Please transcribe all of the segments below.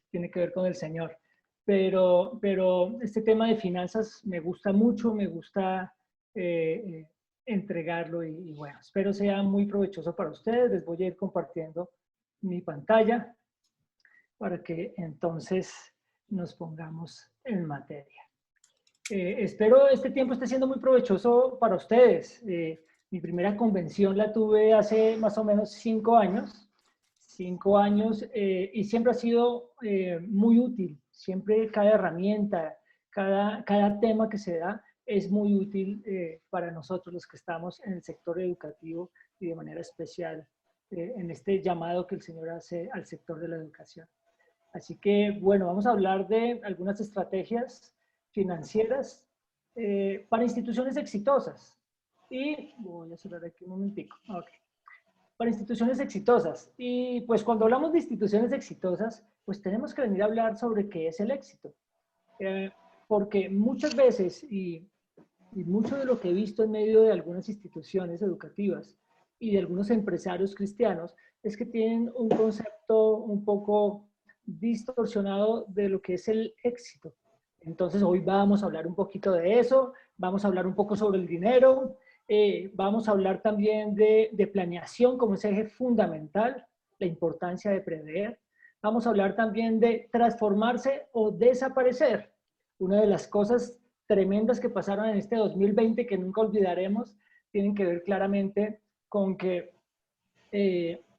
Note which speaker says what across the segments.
Speaker 1: tiene que ver con el Señor. Pero este tema de finanzas me gusta mucho, me gusta entregarlo y bueno, espero sea muy provechoso para ustedes. Les voy a ir compartiendo mi pantalla para que entonces nos pongamos en materia. Espero este tiempo esté siendo muy provechoso para ustedes. Mi primera convención la tuve hace más o menos 5 años. 5 años y siempre ha sido muy útil. Siempre cada herramienta, cada tema que se da es muy útil para nosotros los que estamos en el sector educativo y de manera especial en este llamado que el Señor hace al sector de la educación. Así que, bueno, vamos a hablar de algunas estrategias financieras para instituciones exitosas. Y voy a cerrar aquí un momentico. Okay. Para instituciones exitosas. Y pues cuando hablamos de instituciones exitosas, pues tenemos que venir a hablar sobre qué es el éxito. Porque muchas veces, y mucho de lo que he visto en medio de algunas instituciones educativas y de algunos empresarios cristianos, es que tienen un concepto un poco distorsionado de lo que es el éxito. Entonces hoy vamos a hablar un poquito de eso, vamos a hablar un poco sobre el dinero, vamos a hablar también de planeación como ese eje fundamental, la importancia de prever. Vamos a hablar también de transformarse o desaparecer. Una de las cosas tremendas que pasaron en este 2020 que nunca olvidaremos tienen que ver claramente con que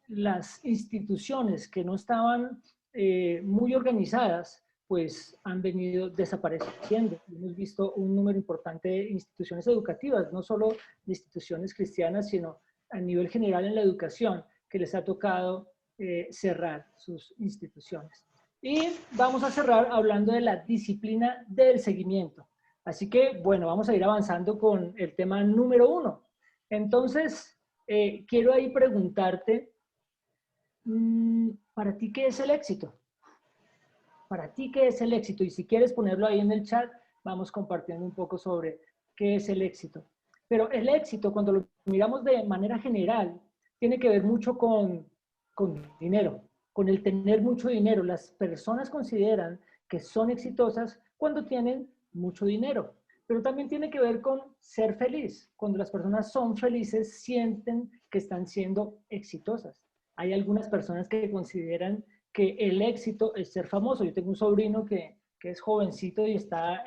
Speaker 1: las instituciones que no estaban muy organizadas, pues han venido desapareciendo. Hemos visto un número importante de instituciones educativas, no solo de instituciones cristianas, sino a nivel general en la educación, que les ha tocado cerrar sus instituciones. Y vamos a cerrar hablando de la disciplina del seguimiento. Así que, bueno, vamos a ir avanzando con el tema número 1. Entonces, quiero ahí preguntarte, ¿para ti qué es el éxito? ¿Para ti qué es el éxito? Y si quieres ponerlo ahí en el chat, vamos compartiendo un poco sobre qué es el éxito. Pero el éxito, cuando lo miramos de manera general, tiene que ver mucho con dinero, con el tener mucho dinero. Las personas consideran que son exitosas cuando tienen mucho dinero. Pero también tiene que ver con ser feliz. Cuando las personas son felices, sienten que están siendo exitosas. Hay algunas personas que consideran que el éxito es ser famoso. Yo tengo un sobrino que es jovencito y está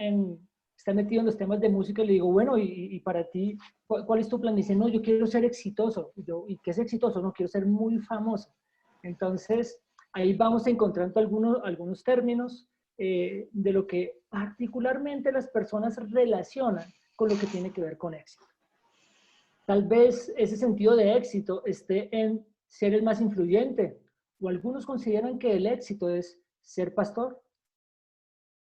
Speaker 1: metido en los temas de música y le digo, bueno, y para ti, ¿cuál es tu plan? Dice, no, yo quiero ser exitoso. ¿Y qué es exitoso? No, quiero ser muy famoso. Entonces, ahí vamos encontrando algunos términos de lo que particularmente las personas relacionan con lo que tiene que ver con éxito. Tal vez ese sentido de éxito esté en ser el más influyente, o algunos consideran que el éxito es ser pastor,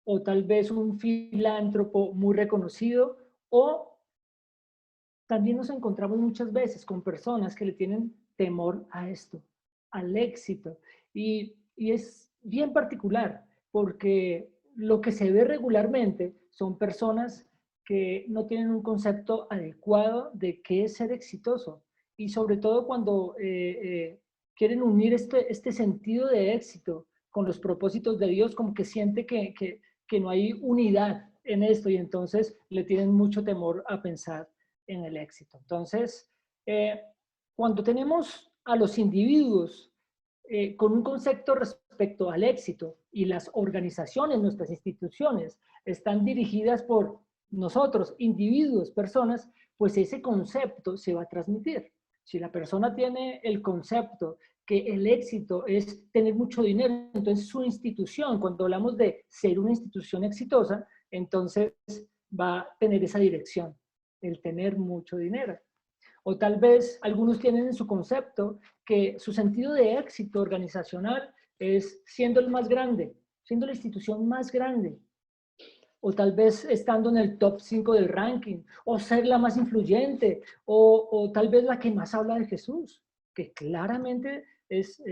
Speaker 1: o tal vez un filántropo muy reconocido, o también nos encontramos muchas veces con personas que le tienen temor a esto, al éxito, y es bien particular, porque lo que se ve regularmente son personas que no tienen un concepto adecuado de qué es ser exitoso, y sobre todo cuando quieren unir este sentido de éxito con los propósitos de Dios, como que siente que no hay unidad en esto, y entonces le tienen mucho temor a pensar en el éxito. Entonces, cuando tenemos a los individuos con un concepto respecto al éxito y las organizaciones, nuestras instituciones, están dirigidas por nosotros, individuos, personas, pues ese concepto se va a transmitir. Si la persona tiene el concepto que el éxito es tener mucho dinero, entonces su institución, cuando hablamos de ser una institución exitosa, entonces va a tener esa dirección, el tener mucho dinero. O tal vez algunos tienen en su concepto que su sentido de éxito organizacional es siendo el más grande, siendo la institución más grande. O tal vez estando en el top 5 del ranking, o ser la más influyente, o tal vez la que más habla de Jesús, que claramente es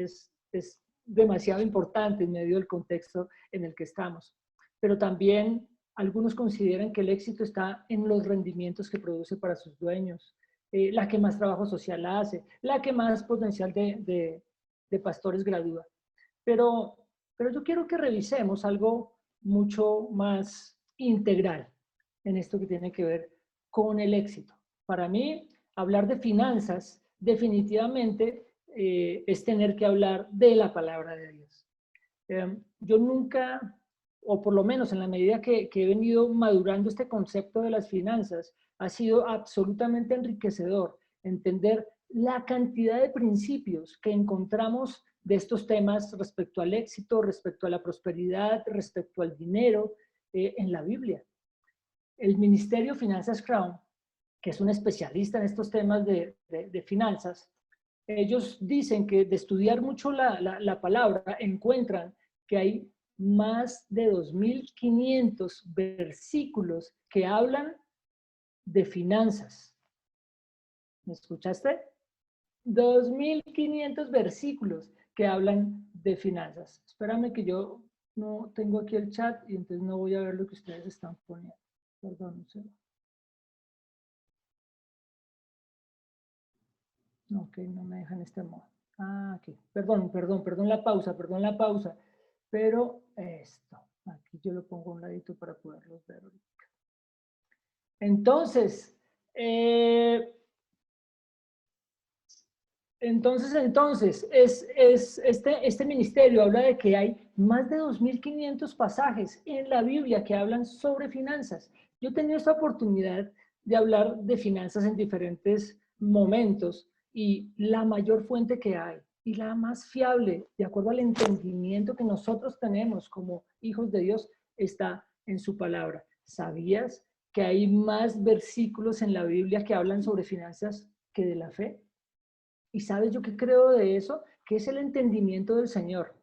Speaker 1: demasiado importante en medio del contexto en el que estamos. Pero también algunos consideran que el éxito está en los rendimientos que produce para sus dueños, la que más trabajo social hace, la que más potencial de pastores gradúa. Pero Pero yo quiero que revisemos algo mucho más integral en esto que tiene que ver con el éxito. Para mí, hablar de finanzas definitivamente es tener que hablar de la palabra de Dios. Yo nunca, o por lo menos en la medida que he venido madurando este concepto de las finanzas, ha sido absolutamente enriquecedor entender la cantidad de principios que encontramos de estos temas respecto al éxito, respecto a la prosperidad, respecto al dinero en la Biblia. El Ministerio Finanzas Crown, que es un especialista en estos temas de finanzas, ellos dicen que de estudiar mucho la palabra, encuentran que hay más de 2.500 versículos que hablan de finanzas. ¿Me escuchaste? 2.500 versículos que hablan de finanzas. Espérame que yo no tengo aquí el chat y entonces no voy a ver lo que ustedes están poniendo. Perdón, un segundo. Ok, no me dejan este modo. Ah, aquí. Perdón la pausa. Pero esto, aquí yo lo pongo a un ladito para poderlos ver ahorita. Entonces, este ministerio habla de que hay más de 2.500 pasajes en la Biblia que hablan sobre finanzas. Yo he tenido esta oportunidad de hablar de finanzas en diferentes momentos y la mayor fuente que hay y la más fiable, de acuerdo al entendimiento que nosotros tenemos como hijos de Dios, está en su palabra. ¿Sabías que hay más versículos en la Biblia que hablan sobre finanzas que de la fe? ¿Y sabes yo qué creo de eso? Que es el entendimiento del Señor,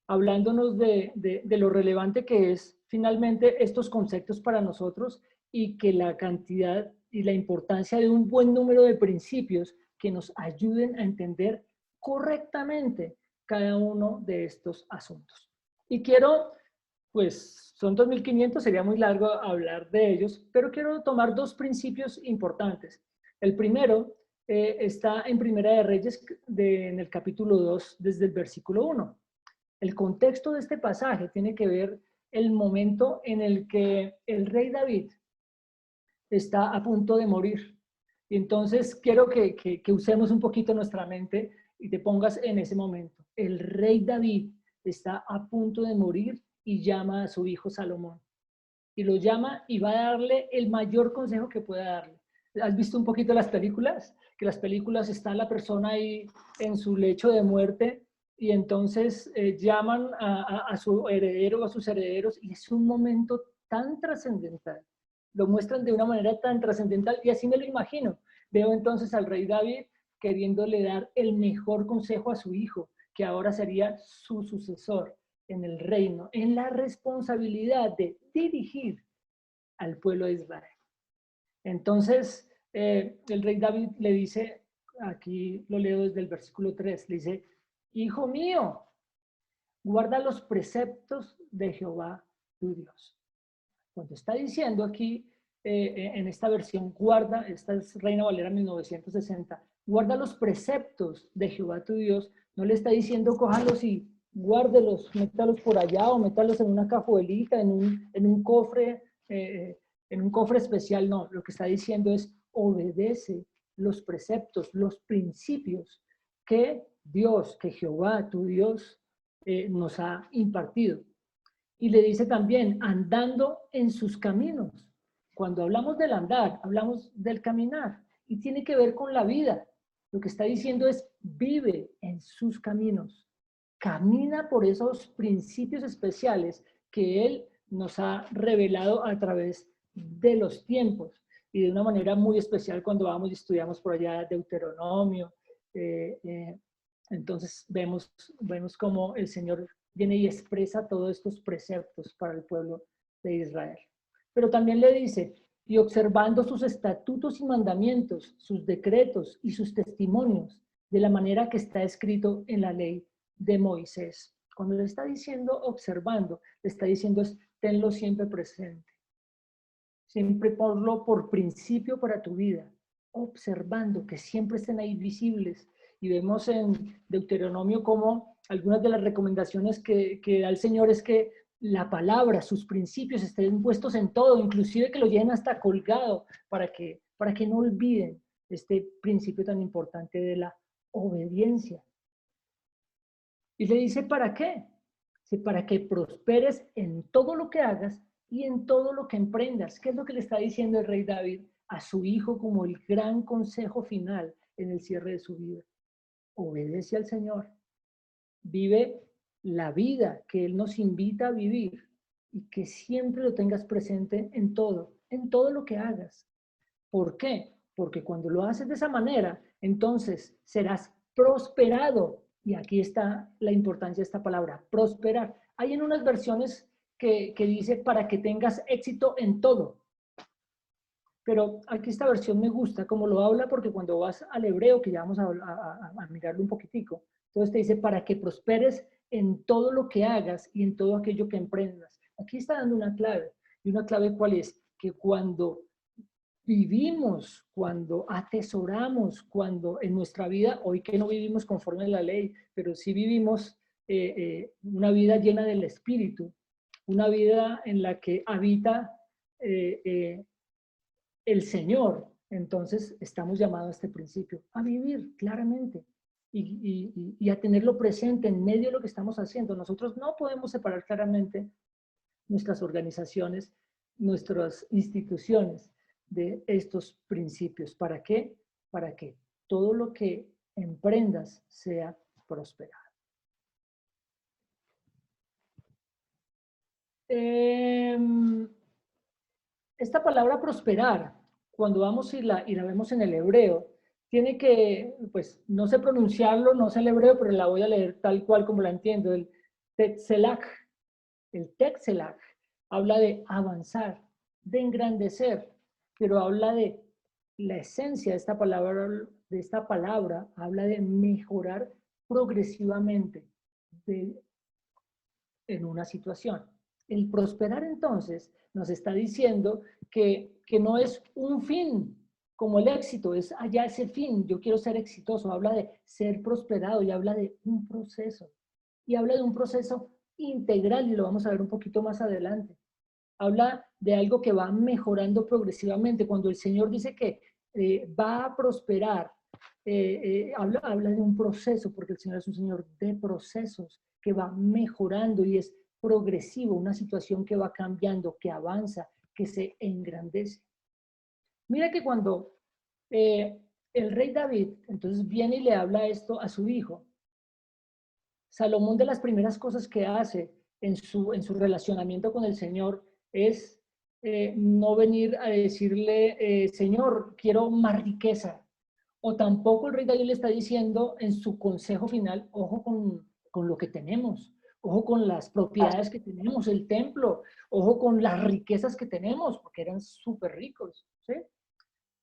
Speaker 1: hablándonos de lo relevante que es finalmente estos conceptos para nosotros y que la cantidad y la importancia de un buen número de principios que nos ayuden a entender correctamente cada uno de estos asuntos. Y quiero, pues son 2.500, sería muy largo hablar de ellos, pero quiero tomar dos principios importantes. El primero está en Primera de Reyes, en el capítulo 2, desde el versículo 1. El contexto de este pasaje tiene que ver el momento en el que el rey David está a punto de morir. Y entonces quiero que usemos un poquito nuestra mente y te pongas en ese momento. El rey David está a punto de morir y llama a su hijo Salomón. Y lo llama y va a darle el mayor consejo que pueda darle. ¿Has visto un poquito las películas? Que las películas está la persona ahí en su lecho de muerte y entonces llaman a su heredero o a sus herederos y es un momento tan trascendental. Lo muestran de una manera tan trascendental y así me lo imagino. Veo entonces al rey David queriéndole dar el mejor consejo a su hijo, que ahora sería su sucesor en el reino, en la responsabilidad de dirigir al pueblo de Israel. Entonces, el rey David le dice, aquí lo leo desde el versículo 3, le dice, hijo mío, guarda los preceptos de Jehová tu Dios. Cuando está diciendo aquí, en esta versión, guarda, esta es Reina Valera 1960, guarda los preceptos de Jehová tu Dios, no le está diciendo cójalos y guárdelos, métalos por allá o métalos en una cajuelita, en un cofre, en un cofre especial, no, lo que está diciendo es obedece los preceptos, los principios que Dios, que Jehová, tu Dios, nos ha impartido. Y le dice también, andando en sus caminos. Cuando hablamos del andar, hablamos del caminar y tiene que ver con la vida. Lo que está diciendo es, vive en sus caminos. Camina por esos principios especiales que Él nos ha revelado a través de los tiempos y de una manera muy especial cuando vamos y estudiamos por allá Deuteronomio. Entonces vemos cómo el Señor viene y expresa todos estos preceptos para el pueblo de Israel. Pero también le dice, y observando sus estatutos y mandamientos, sus decretos y sus testimonios, de la manera que está escrito en la ley de Moisés. Cuando le está diciendo observando, le está diciendo es tenlo siempre presente. Siempre ponlo por principio para tu vida, observando que siempre estén ahí visibles. Y vemos en Deuteronomio cómo algunas de las recomendaciones que da el Señor es que la palabra, sus principios estén puestos en todo, inclusive que lo lleven hasta colgado para que no olviden este principio tan importante de la obediencia. Y le dice, ¿para qué? Dice, para que prosperes en todo lo que hagas y en todo lo que emprendas. ¿Qué es lo que le está diciendo el rey David a su hijo como el gran consejo final en el cierre de su vida? Obedece al Señor. Vive la vida que Él nos invita a vivir y que siempre lo tengas presente en todo lo que hagas. ¿Por qué? Porque cuando lo haces de esa manera, entonces serás prosperado. Y aquí está la importancia de esta palabra, prosperar. Hay en unas versiones que dice para que tengas éxito en todo. Pero aquí esta versión me gusta como lo habla, porque cuando vas al hebreo, que ya vamos a mirarlo un poquitico, entonces te dice para que prosperes en todo lo que hagas y en todo aquello que emprendas. Aquí está dando una clave. ¿Y una clave cuál es? Que cuando vivimos, cuando atesoramos, cuando en nuestra vida, hoy que no vivimos conforme a la ley, pero sí vivimos una vida llena del Espíritu, una vida en la que habita el Señor, entonces estamos llamados a este principio, a vivir claramente y a tenerlo presente en medio de lo que estamos haciendo. Nosotros no podemos separar claramente nuestras organizaciones, nuestras instituciones de estos principios. ¿Para qué? Para que todo lo que emprendas sea prosperado. Esta palabra prosperar, cuando vamos y la vemos en el hebreo, tiene que, pues, no sé pronunciarlo, no sé el hebreo, pero la voy a leer tal cual como la entiendo. El tetzelach, habla de avanzar, de engrandecer, pero habla de la esencia de esta palabra habla de mejorar progresivamente en una situación. El prosperar entonces nos está diciendo que no es un fin como el éxito, es allá ese fin, yo quiero ser exitoso, habla de ser prosperado y habla de un proceso. Y habla de un proceso integral y lo vamos a ver un poquito más adelante. Habla de algo que va mejorando progresivamente. Cuando el Señor dice que va a prosperar, habla de un proceso, porque el Señor es un Señor de procesos, que va mejorando y es progresivo, una situación que va cambiando, que avanza, que se engrandece. Mira que cuando el rey David entonces viene y le habla esto a su hijo, Salomón, de las primeras cosas que hace en su relacionamiento con el Señor es no venir a decirle, Señor, quiero más riqueza. O tampoco el rey David le está diciendo en su consejo final, ojo con lo que tenemos, ojo con las propiedades que tenemos, el templo, ojo con las riquezas que tenemos, porque eran súper ricos, ¿sí?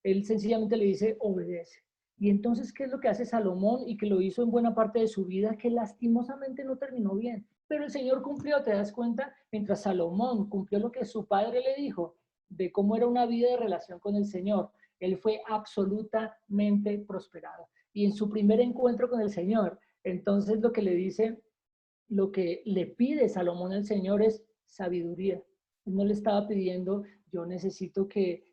Speaker 1: Él sencillamente le dice, obedece. Y entonces, ¿qué es lo que hace Salomón y que lo hizo en buena parte de su vida, que lastimosamente no terminó bien? Pero el Señor cumplió, ¿te das cuenta? Mientras Salomón cumplió lo que su padre le dijo de cómo era una vida de relación con el Señor, él fue absolutamente prosperado. Y en su primer encuentro con el Señor, entonces lo que le dice, lo que le pide Salomón al Señor es sabiduría. Él no le estaba pidiendo, yo necesito que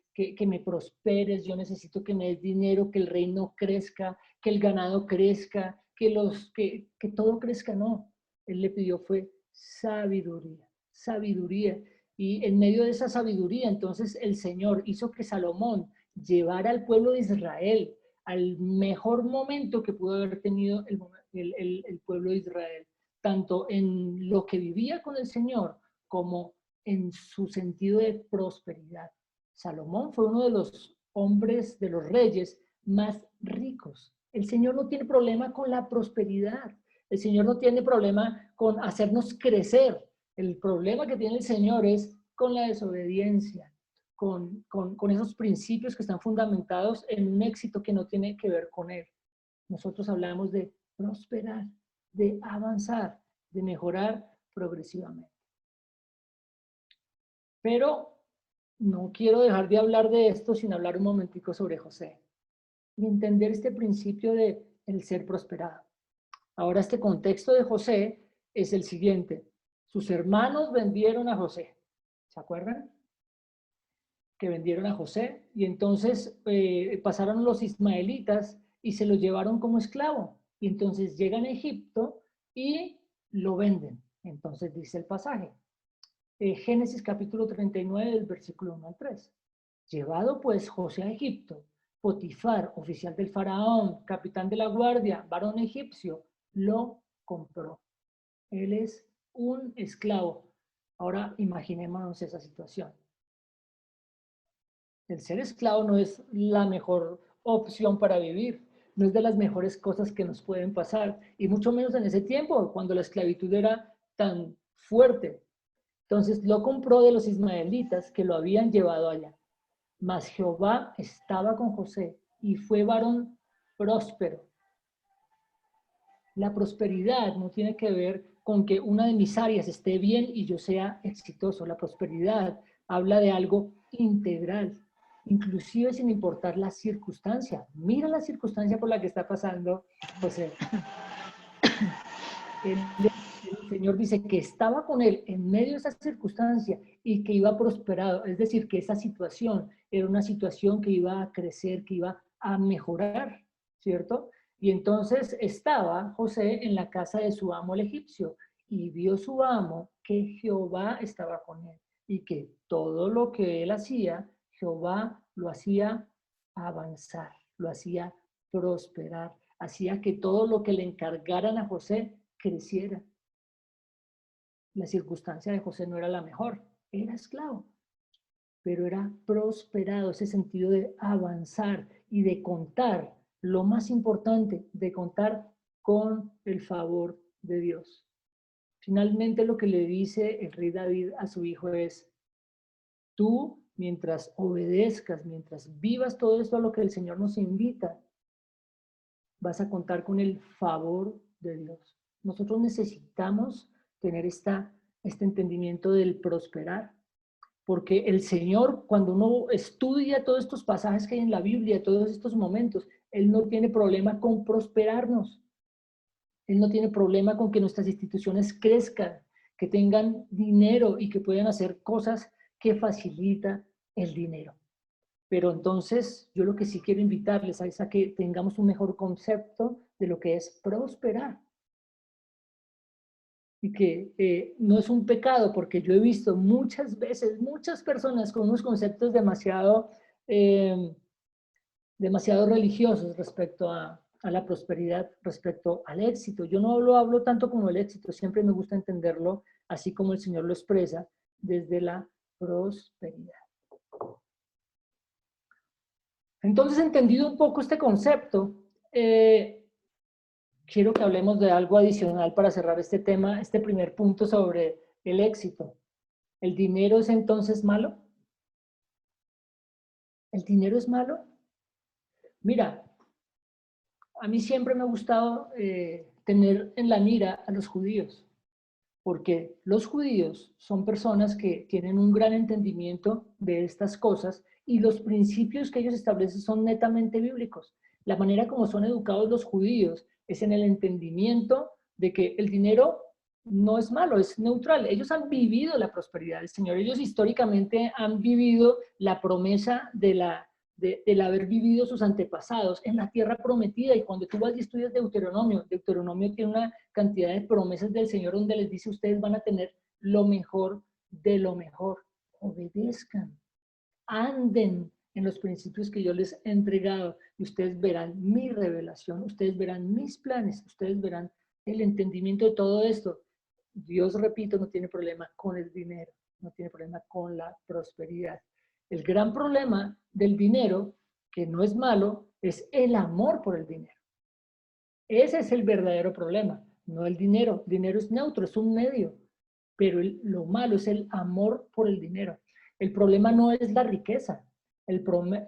Speaker 1: me prosperes, yo necesito que me des dinero, que el reino crezca, que el ganado crezca, que todo crezca, no. Él le pidió fue sabiduría, sabiduría. Y en medio de esa sabiduría, entonces el Señor hizo que Salomón llevara al pueblo de Israel al mejor momento que pudo haber tenido el pueblo de Israel, tanto en lo que vivía con el Señor como en su sentido de prosperidad. Salomón fue uno de los hombres, de los reyes más ricos. El Señor no tiene problema con la prosperidad. El Señor no tiene problema con hacernos crecer. El problema que tiene el Señor es con la desobediencia, con esos principios que están fundamentados en un éxito que no tiene que ver con Él. Nosotros hablamos de prosperar, de avanzar, de mejorar progresivamente. Pero no quiero dejar de hablar de esto sin hablar un momentico sobre José y entender este principio de el ser prosperado. Ahora este contexto de José es el siguiente. Sus hermanos vendieron a José. ¿Se acuerdan? Que vendieron a José y entonces pasaron los ismaelitas y se lo llevaron como esclavo. Y entonces llegan a Egipto y lo venden. Entonces dice el pasaje. Génesis capítulo 39 del versículo 1 al 3. Llevado pues José a Egipto, Potifar, oficial del faraón, capitán de la guardia, varón egipcio, lo compró. Él es un esclavo. Ahora imaginémonos esa situación. El ser esclavo no es la mejor opción para vivir, no es de las mejores cosas que nos pueden pasar, y mucho menos en ese tiempo, cuando la esclavitud era tan fuerte. Entonces lo compró de los ismaelitas que lo habían llevado allá. Mas Jehová estaba con José y fue varón próspero. La prosperidad no tiene que ver con que una de mis áreas esté bien y yo sea exitoso. La prosperidad habla de algo integral, inclusive sin importar la circunstancia. Mira la circunstancia por la que está pasando José. El Señor dice que estaba con él en medio de esa circunstancia y que iba prosperado. Es decir, que esa situación era una situación que iba a crecer, que iba a mejorar, ¿cierto? Y entonces estaba José en la casa de su amo el egipcio y vio su amo que Jehová estaba con él y que todo lo que él hacía, Jehová lo hacía avanzar, lo hacía prosperar, hacía que todo lo que le encargaran a José creciera. La circunstancia de José no era la mejor, era esclavo, pero era prosperado, ese sentido de avanzar y de contar, lo más importante, de contar con el favor de Dios. Finalmente lo que le dice el rey David a su hijo es, tú mientras obedezcas, mientras vivas todo esto a lo que el Señor nos invita, vas a contar con el favor de Dios. Nosotros necesitamos tener este entendimiento del prosperar, porque el Señor, cuando uno estudia todos estos pasajes que hay en la Biblia, todos estos momentos, Él no tiene problema con prosperarnos. Él no tiene problema con que nuestras instituciones crezcan, que tengan dinero y que puedan hacer cosas que facilita el dinero. Pero entonces yo lo que sí quiero invitarles es a que tengamos un mejor concepto de lo que es prosperar. Y que no es un pecado, porque yo he visto muchas veces, muchas personas con unos conceptos demasiado religiosos respecto a la prosperidad, respecto al éxito. Yo no lo hablo tanto como el éxito, siempre me gusta entenderlo así como el Señor lo expresa, desde la prosperidad. Entonces, entendido un poco este concepto, quiero que hablemos de algo adicional para cerrar este tema, este primer punto sobre el éxito. ¿El dinero es entonces malo? ¿El dinero es malo? Mira, a mí siempre me ha gustado tener en la mira a los judíos, porque los judíos son personas que tienen un gran entendimiento de estas cosas y los principios que ellos establecen son netamente bíblicos. La manera como son educados los judíos es en el entendimiento de que el dinero no es malo, es neutral. Ellos han vivido la prosperidad del Señor, ellos históricamente han vivido la promesa del haber vivido sus antepasados en la tierra prometida. Y cuando tú vas y estudias Deuteronomio, Deuteronomio tiene una cantidad de promesas del Señor donde les dice, ustedes van a tener lo mejor de lo mejor. Obedezcan, anden en los principios que yo les he entregado y ustedes verán mi revelación, ustedes verán mis planes, ustedes verán el entendimiento de todo esto. Dios, repito, no tiene problema con el dinero, no tiene problema con la prosperidad. El gran problema del dinero, que no es malo, es el amor por el dinero. Ese es el verdadero problema, no el dinero. El dinero es neutro, es un medio, pero lo malo es el amor por el dinero. El problema no es la riqueza, el problema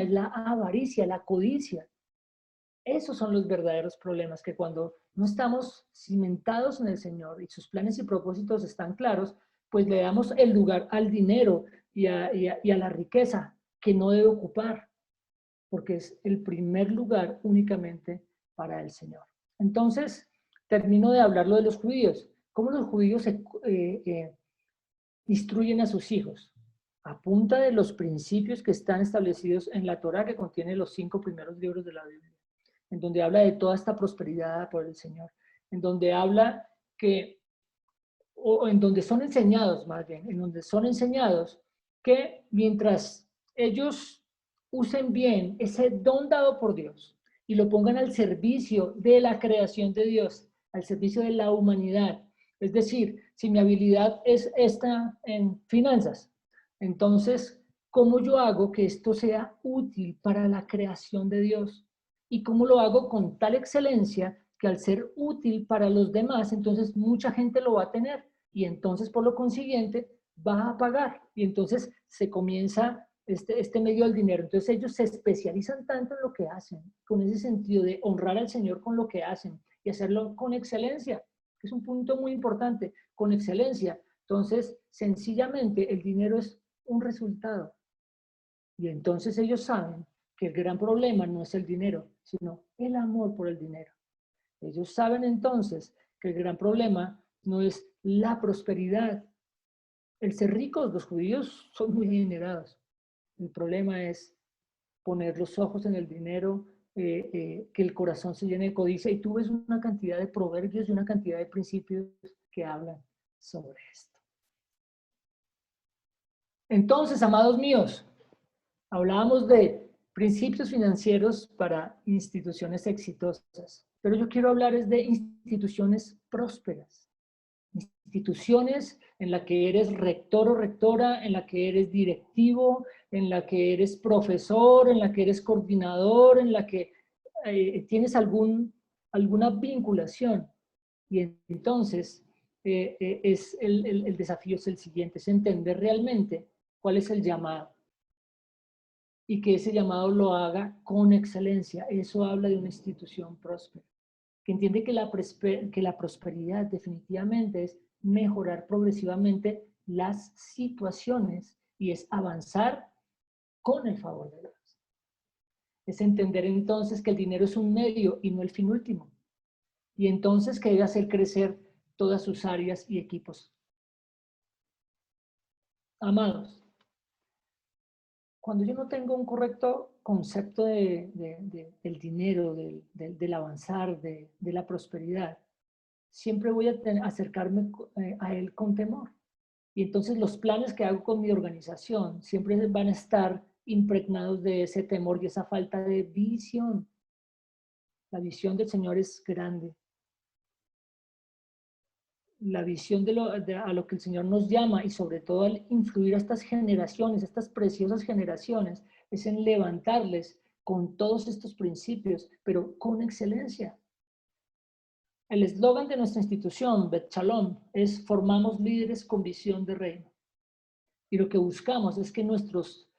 Speaker 1: es la avaricia, la codicia. Esos son los verdaderos problemas, que cuando no estamos cimentados en el Señor y sus planes y propósitos están claros, pues le damos el lugar al dinero y a la riqueza que no debe ocupar, porque es el primer lugar únicamente para el Señor. Entonces, termino de hablar lo de los judíos. ¿Cómo los judíos instruyen a sus hijos? A punta de los principios que están establecidos en la Torá, que contiene los 5 primeros libros de la Biblia, en donde habla de toda esta prosperidad por el Señor, en donde habla que, o en donde son enseñados más bien, en donde son enseñados que mientras ellos usen bien ese don dado por Dios y lo pongan al servicio de la creación de Dios, al servicio de la humanidad, es decir, si mi habilidad es esta en finanzas, entonces, ¿cómo yo hago que esto sea útil para la creación de Dios? ¿Y cómo lo hago con tal excelencia que al ser útil para los demás, entonces mucha gente lo va a tener y entonces por lo consiguiente va a pagar y entonces se comienza este medio del dinero. Entonces ellos se especializan tanto en lo que hacen, con ese sentido de honrar al Señor con lo que hacen y hacerlo con excelencia, que es un punto muy importante, con excelencia. Entonces, sencillamente el dinero es un resultado. Y entonces ellos saben que el gran problema no es el dinero, sino el amor por el dinero. Ellos saben entonces que el gran problema no es la prosperidad. El ser ricos, los judíos son muy adinerados. El problema es poner los ojos en el dinero, que el corazón se llene de codicia. Y tú ves una cantidad de proverbios y una cantidad de principios que hablan sobre esto. Entonces, amados míos, hablábamos de principios financieros para instituciones exitosas, pero yo quiero hablar es de instituciones prósperas, instituciones en la que eres rector o rectora, en la que eres directivo, en la que eres profesor, en la que eres coordinador, en la que tienes alguna vinculación. Y entonces el desafío es el siguiente, es entender realmente cuál es el llamado y que ese llamado lo haga con excelencia. Eso habla de una institución próspera, que entiende que la prosperidad definitivamente es mejorar progresivamente las situaciones y es avanzar con el favor de Dios. Es entender entonces que el dinero es un medio y no el fin último. Y entonces que debe hacer crecer todas sus áreas y equipos. Amados, cuando yo no tengo un correcto concepto del dinero, del avanzar, de la prosperidad, siempre voy a acercarme a él con temor. Y entonces los planes que hago con mi organización siempre van a estar impregnados de ese temor y esa falta de visión. La visión del Señor es grande. La visión a lo que el Señor nos llama y sobre todo al influir a estas generaciones, estas preciosas generaciones, es en levantarles con todos estos principios, pero con excelencia. El eslogan de nuestra institución, Bet Shalom, es formamos líderes con visión de reino. Y lo que buscamos es que nuestros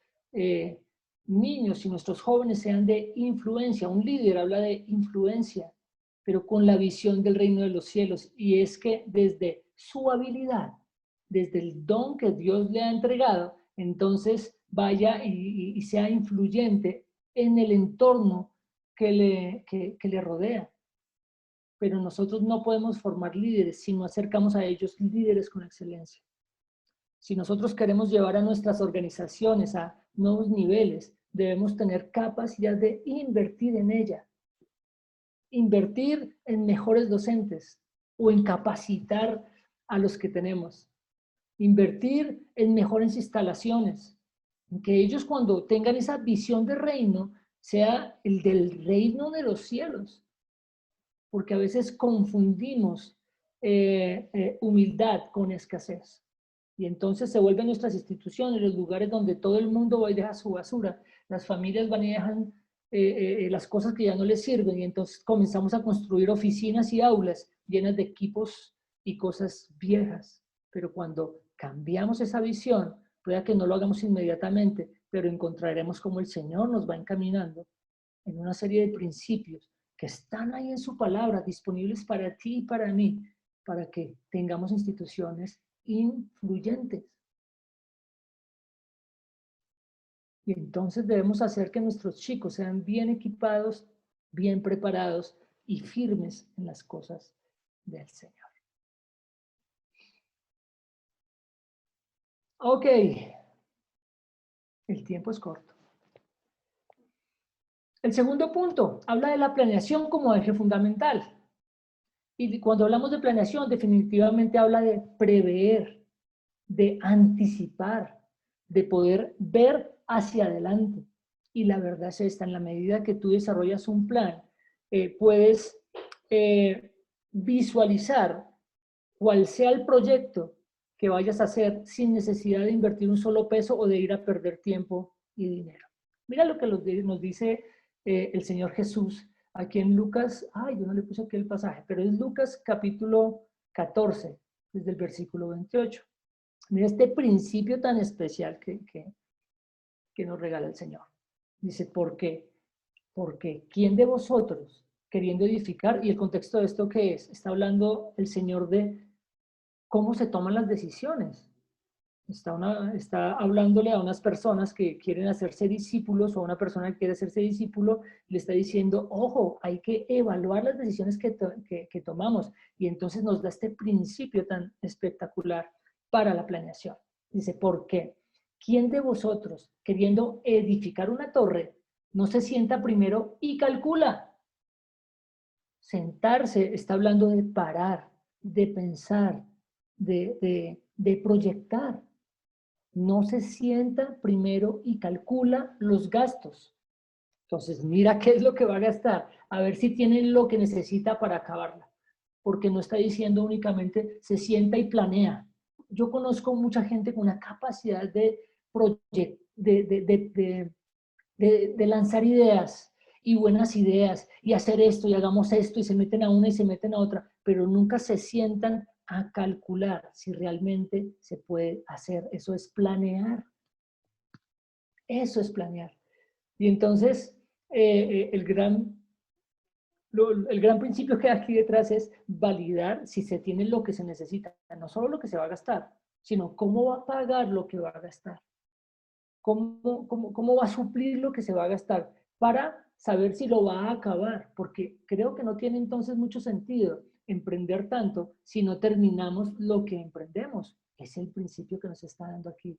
Speaker 1: niños y nuestros jóvenes sean de influencia. Un líder habla de influencia, pero con la visión del reino de los cielos. Y es que desde su habilidad, desde el don que Dios le ha entregado, entonces vaya y sea influyente en el entorno que le rodea. Pero nosotros no podemos formar líderes si no acercamos a ellos líderes con excelencia. Si nosotros queremos llevar a nuestras organizaciones a nuevos niveles, debemos tener capacidad de invertir en ella. Invertir en mejores docentes o en capacitar a los que tenemos. Invertir en mejores instalaciones. En que ellos cuando tengan esa visión de reino, sea el del reino de los cielos. Porque a veces confundimos humildad con escasez. Y entonces se vuelven nuestras instituciones los lugares donde todo el mundo va y deja su basura. Las familias van y dejan las cosas que ya no les sirven y entonces comenzamos a construir oficinas y aulas llenas de equipos y cosas viejas. Pero cuando cambiamos esa visión, pueda que no lo hagamos inmediatamente, pero encontraremos cómo el Señor nos va encaminando en una serie de principios que están ahí en su palabra, disponibles para ti y para mí, para que tengamos instituciones influyentes. Y entonces debemos hacer que nuestros chicos sean bien equipados, bien preparados y firmes en las cosas del Señor. Ok, el tiempo es corto. El segundo punto habla de la planeación como eje fundamental. Y cuando hablamos de planeación, definitivamente habla de prever, de anticipar, de poder ver hacia adelante. Y la verdad es esta, en la medida que tú desarrollas un plan, puedes visualizar cuál sea el proyecto que vayas a hacer sin necesidad de invertir un solo peso o de ir a perder tiempo y dinero. Mira lo que nos dice el Señor Jesús aquí en Lucas, yo no le puse aquí el pasaje, pero es Lucas capítulo 14, desde el versículo 28. Mira este principio tan especial que nos regala el Señor. Dice, ¿por qué? Porque ¿quién de vosotros, queriendo edificar, y el contexto de esto qué es? Está hablando el Señor de cómo se toman las decisiones. Está hablándole a unas personas que quieren hacerse discípulos o a una persona que quiere hacerse discípulo, le está diciendo, ojo, hay que evaluar las decisiones que tomamos. Y entonces nos da este principio tan espectacular para la planeación. Dice, ¿por qué? ¿Quién de vosotros, queriendo edificar una torre, no se sienta primero y calcula? Sentarse está hablando de parar, de pensar, de proyectar. No se sienta primero y calcula los gastos. Entonces, mira qué es lo que va a gastar, a ver si tiene lo que necesita para acabarla. Porque no está diciendo únicamente se sienta y planea. Yo conozco mucha gente con una capacidad de lanzar ideas y buenas ideas y hacer esto y hagamos esto y se meten a una y se meten a otra, pero nunca se sientan a calcular si realmente se puede hacer. Eso es planear. Eso es planear. Y entonces, el gran principio que hay aquí detrás es validar si se tiene lo que se necesita, no solo lo que se va a gastar, sino cómo va a pagar lo que va a gastar. Cómo va a suplir lo que se va a gastar para saber si lo va a acabar, porque creo que no tiene entonces mucho sentido emprender tanto si no terminamos lo que emprendemos. Es el principio que nos está dando aquí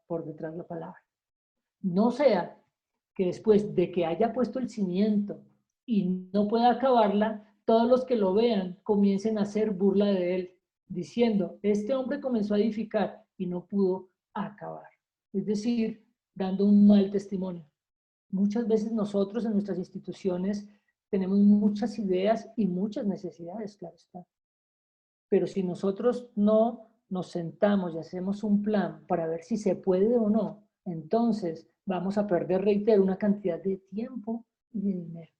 Speaker 1: por detrás de la palabra. No sea que después de que haya puesto el cimiento y no pueda acabarla, todos los que lo vean comiencen a hacer burla de él, diciendo, este hombre comenzó a edificar y no pudo acabar. Es decir, dando un mal testimonio. Muchas veces nosotros en nuestras instituciones tenemos muchas ideas y muchas necesidades, claro está. Pero si nosotros no nos sentamos y hacemos un plan para ver si se puede o no, entonces vamos a perder, reitero, una cantidad de tiempo y de dinero.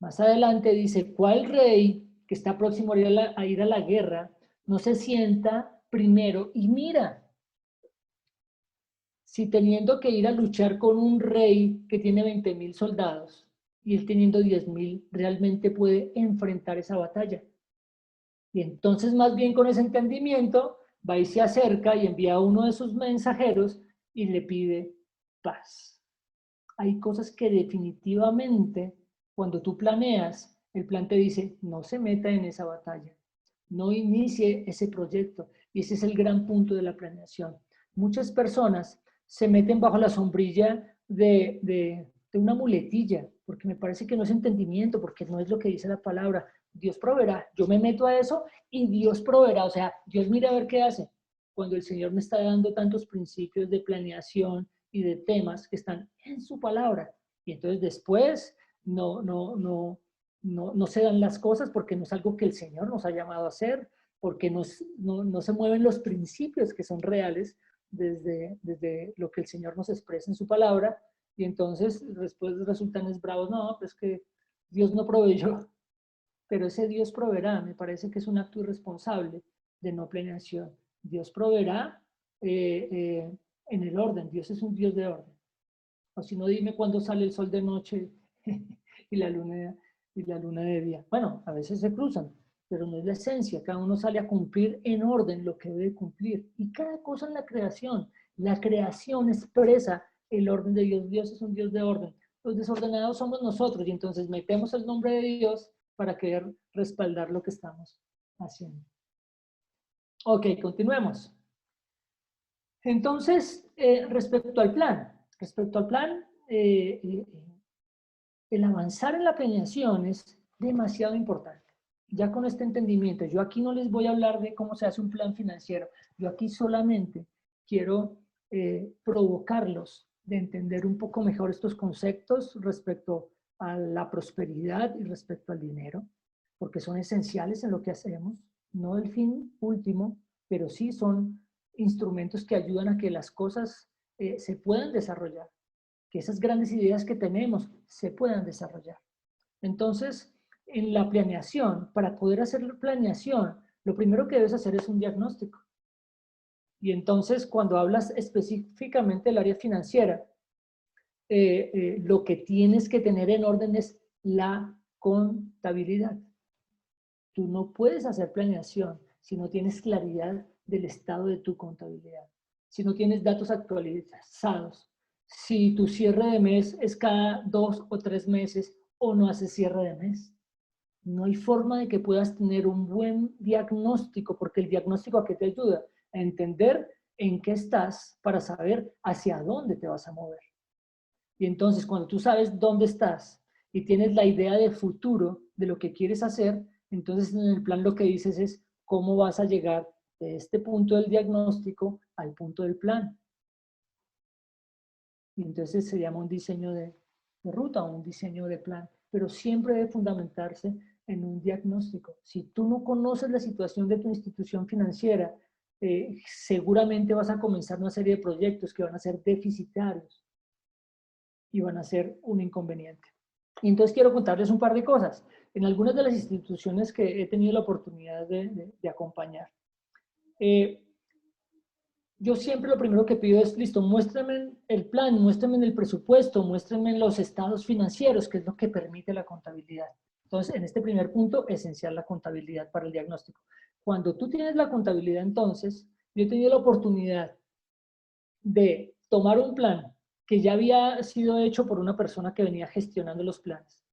Speaker 1: Más adelante dice, ¿cuál rey que está próximo a ir a la guerra no se sienta primero y mira si teniendo que ir a luchar con un rey que tiene 20,000 soldados y él teniendo 10,000 realmente puede enfrentar esa batalla? Y entonces más bien con ese entendimiento va y se acerca y envía a uno de sus mensajeros y le pide paz. Hay cosas que definitivamente cuando tú planeas, el plan te dice no se meta en esa batalla, no inicie ese proyecto. Y ese es el gran punto de la planeación. Muchas personas se meten bajo la sombrilla de una muletilla, porque me parece que no es entendimiento, porque no es lo que dice la palabra. Dios proveerá. Yo me meto a eso y Dios proveerá. O sea, Dios mira a ver qué hace. Cuando el Señor me está dando tantos principios de planeación y de temas que están en su palabra. Y entonces después no se dan las cosas porque no es algo que el Señor nos ha llamado a hacer, porque no se mueven los principios que son reales desde lo que el Señor nos expresa en su palabra. Y entonces después resultan esbravos, no, pues que Dios no proveyó. Pero ese Dios proveerá, me parece que es un acto irresponsable de no planeación. Dios proveerá en el orden, Dios es un Dios de orden. O si no, dime cuándo sale el sol de noche y la luna de día. Bueno, a veces se cruzan, pero no es la esencia. Cada uno sale a cumplir en orden lo que debe cumplir. Y cada cosa en la creación expresa el orden de Dios. Dios es un Dios de orden. Los desordenados somos nosotros y entonces metemos el nombre de Dios para querer respaldar lo que estamos haciendo. Ok, continuemos. Entonces, respecto al plan, el avanzar en la planeación es demasiado importante. Ya con este entendimiento, yo aquí no les voy a hablar de cómo se hace un plan financiero, yo aquí solamente quiero provocarlos de entender un poco mejor estos conceptos respecto a la prosperidad y respecto al dinero, porque son esenciales en lo que hacemos, no el fin último, pero sí son instrumentos que ayudan a que las cosas se puedan desarrollar, que esas grandes ideas que tenemos se puedan desarrollar. Entonces, en la planeación, para poder hacer la planeación, lo primero que debes hacer es un diagnóstico. Y entonces, cuando hablas específicamente del área financiera, lo que tienes que tener en orden es la contabilidad. Tú no puedes hacer planeación si no tienes claridad del estado de tu contabilidad, si no tienes datos actualizados, si tu cierre de mes es cada 2 o 3 meses o no haces cierre de mes. No hay forma de que puedas tener un buen diagnóstico, porque el diagnóstico ¿a qué te ayuda? A entender en qué estás para saber hacia dónde te vas a mover. Y entonces cuando tú sabes dónde estás y tienes la idea de futuro de lo que quieres hacer, entonces en el plan lo que dices es cómo vas a llegar de este punto del diagnóstico al punto del plan. Y entonces se llama un diseño de ruta o un diseño de plan, pero siempre debe fundamentarse en un diagnóstico. Si tú no conoces la situación de tu institución financiera, seguramente vas a comenzar una serie de proyectos que van a ser deficitarios y van a ser un inconveniente. Y entonces quiero contarles un par de cosas. En algunas de las instituciones que he tenido la oportunidad de acompañar, yo siempre lo primero que pido es, listo, muéstrenme el plan, muéstrenme el presupuesto, muéstrenme los estados financieros, que es lo que permite la contabilidad. Entonces, en este primer punto, esencial la contabilidad para el diagnóstico. Cuando tú tienes la contabilidad, entonces, yo he tenido la oportunidad de tomar un plan que ya había sido hecho por una persona que venía gestionando los planes,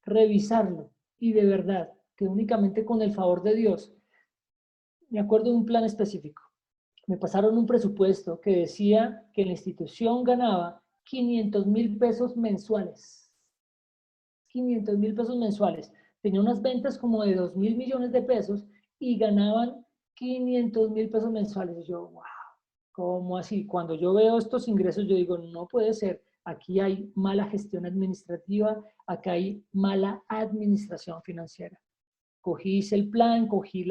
Speaker 1: revisarlo y de verdad que únicamente con el favor de Dios, me acuerdo de un plan específico. Me pasaron un presupuesto que decía que la institución ganaba 500,000 pesos mensuales. 500,000 pesos mensuales. Tenía unas ventas como de 2,000 millones de pesos y ganaban 500,000 pesos mensuales. Y yo, wow, ¿cómo así? Cuando yo veo estos ingresos, yo digo, no puede ser. Aquí hay mala gestión administrativa, acá hay mala administración financiera. Cogí el plan, cogí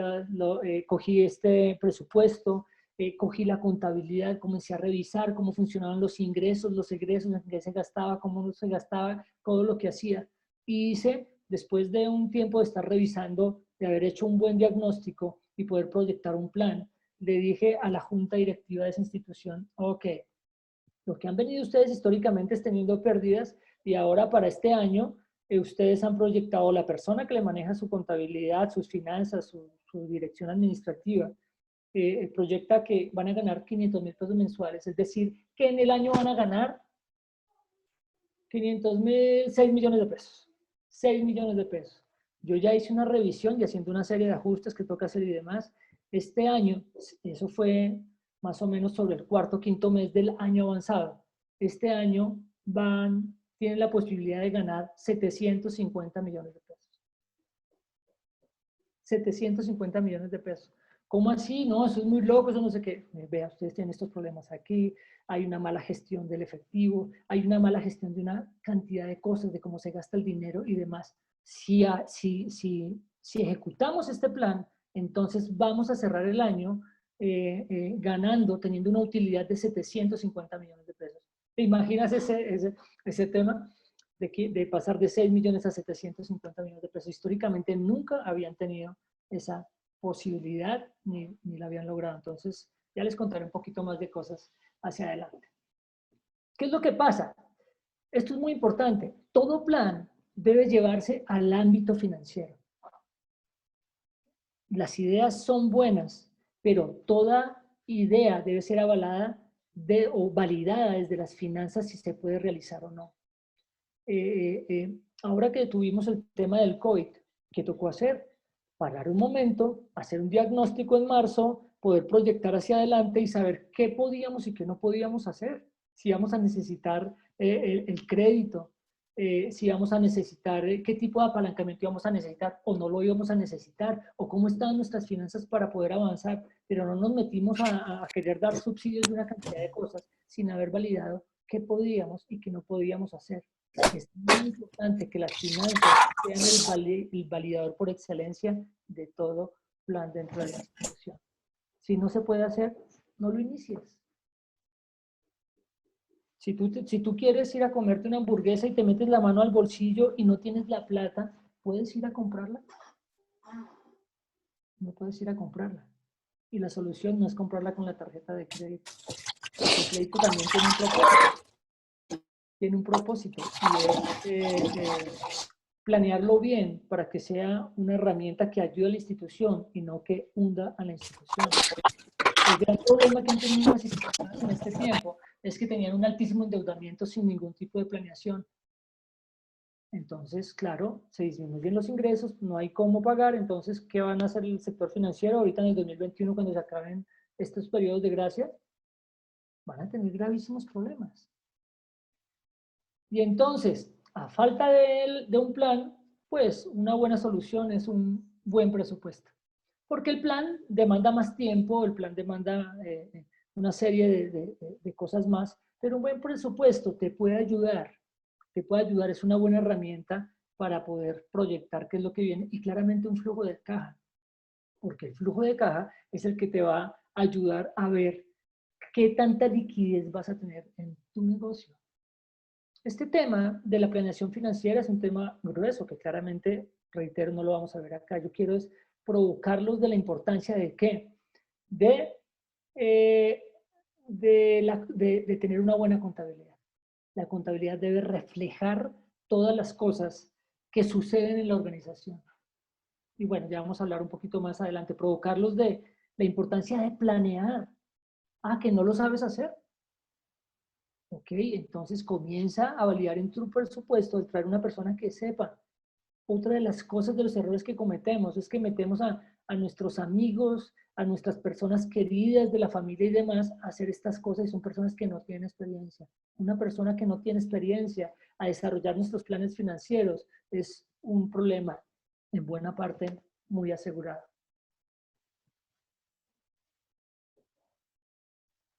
Speaker 1: este presupuesto, cogí la contabilidad, comencé a revisar cómo funcionaban los ingresos, en qué se gastaba, cómo no se gastaba, todo lo que hacía. Y hice, después de un tiempo de estar revisando, de haber hecho un buen diagnóstico y poder proyectar un plan, le dije a la junta directiva de esa institución, ok, lo que han venido ustedes históricamente es teniendo pérdidas y ahora para este año ustedes han proyectado, la persona que le maneja su contabilidad, sus finanzas, su dirección administrativa, proyecta que van a ganar 500,000 pesos mensuales, es decir, que en el año van a ganar 500,000, 6 millones de pesos. 6 millones de pesos. Yo ya hice una revisión y haciendo una serie de ajustes que toca hacer y demás. Este año, eso fue más o menos sobre el cuarto, quinto mes del año avanzado. Este año tienen la posibilidad de ganar 750 millones de pesos. 750 millones de pesos. ¿Cómo así? No, eso es muy loco, eso no sé qué. Vea, ustedes tienen estos problemas aquí, hay una mala gestión del efectivo, hay una mala gestión de una cantidad de cosas, de cómo se gasta el dinero y demás. Si ejecutamos este plan, entonces vamos a cerrar el año ganando, teniendo una utilidad de 750 millones de pesos. ¿Te imaginas ese tema? De pasar de 6 millones a 750 millones de pesos. Históricamente nunca habían tenido esa posibilidad ni la habían logrado. Entonces, ya les contaré un poquito más de cosas hacia adelante. ¿Qué es lo que pasa? Esto es muy importante. Todo plan debe llevarse al ámbito financiero. Las ideas son buenas, pero toda idea debe ser avalada o validada desde las finanzas si se puede realizar o no. ahora que tuvimos el tema del COVID, ¿qué tocó hacer? Parar un momento, hacer un diagnóstico en marzo, poder proyectar hacia adelante y saber qué podíamos y qué no podíamos hacer. Si íbamos a necesitar el crédito, si íbamos a necesitar, qué tipo de apalancamiento íbamos a necesitar o no lo íbamos a necesitar, o cómo estaban nuestras finanzas para poder avanzar, pero no nos metimos a querer dar subsidios de una cantidad de cosas sin haber validado qué podíamos y qué no podíamos hacer. Es muy importante que las finanzas sean el validador por excelencia de todo plan dentro de la institución. Si no se puede hacer, no lo inicies. Si tú quieres ir a comerte una hamburguesa y te metes la mano al bolsillo y no tienes la plata, ¿puedes ir a comprarla? No puedes ir a comprarla. Y la solución no es comprarla con la tarjeta de crédito. El crédito también tiene un propósito. Tiene un propósito y es planearlo bien para que sea una herramienta que ayude a la institución y no que hunda a la institución. El gran problema que han tenido las instituciones en este tiempo es que tenían un altísimo endeudamiento sin ningún tipo de planeación. Entonces, claro, se disminuyen los ingresos, no hay cómo pagar, entonces, ¿qué van a hacer el sector financiero ahorita en el 2021 cuando se acaben estos periodos de gracia? Van a tener gravísimos problemas. Y entonces, a falta de un plan, pues una buena solución es un buen presupuesto. Porque el plan demanda más tiempo, el plan demanda una serie de cosas más, pero un buen presupuesto te puede ayudar, es una buena herramienta para poder proyectar qué es lo que viene y claramente un flujo de caja, porque el flujo de caja es el que te va a ayudar a ver qué tanta liquidez vas a tener en tu negocio. Este tema de la planeación financiera es un tema grueso que claramente, reitero, no lo vamos a ver acá. Yo quiero es provocarlos de la importancia de qué? De, de tener una buena contabilidad. La contabilidad debe reflejar todas las cosas que suceden en la organización. Y bueno, ya vamos a hablar un poquito más adelante, provocarlos de la importancia de planear. Ah, que no lo sabes hacer. Ok, entonces comienza a validar en tu presupuesto, de traer una persona que sepa. Otra de las cosas de los errores que cometemos es que metemos a nuestros amigos, a nuestras personas queridas de la familia y demás a hacer estas cosas y son personas que no tienen experiencia. Una persona que no tiene experiencia a desarrollar nuestros planes financieros es un problema en buena parte muy asegurado.